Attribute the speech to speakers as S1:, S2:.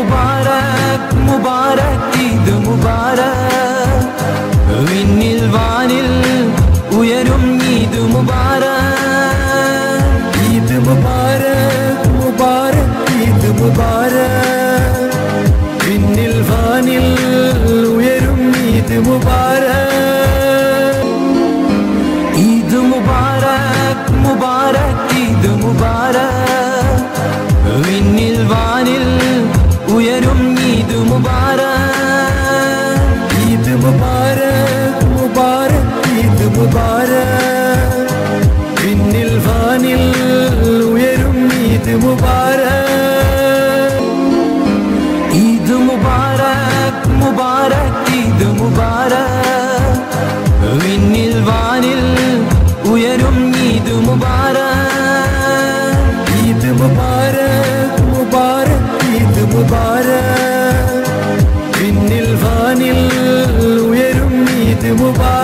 S1: മുബാരക് മുബാരക് ഈദ് മുബാരക് വിണ്ണിൽ വാനിൽ ഉയരും ഈദ് മുബാരക് ഈദ് മുബാരക് മുബാരക് ഈദ് മുബാരക് വിണ്ണിൽ വാനിൽ ഉയരും ഈദ് മുബാരക് ഈദ് മുബാരക് മുബാരക് ഈദ് മുബാരക് വിണ്ണിൽ വാനിൽ ഉയരും ഈദ് മുബാരക് ഈദ് മുബാരക് മുബാരക് ഈദ് മുബാരക് വിണ്ണിൽ വാനിൽ ഉയരും ഈദ് മുബാരക് ഈദ് മുബാരക് മുബാരക് ഈദ് മുബാരക് വിണ്ണിൽ വാനിൽ ഉയരും ഈദ് മുബാരക് ഈദ് മുബാരക് മുബാരക് ഈദ് മുബാരക് വിണ്ണിൽ വാനിൽ ഉയരും ഈദ് മുബാരക്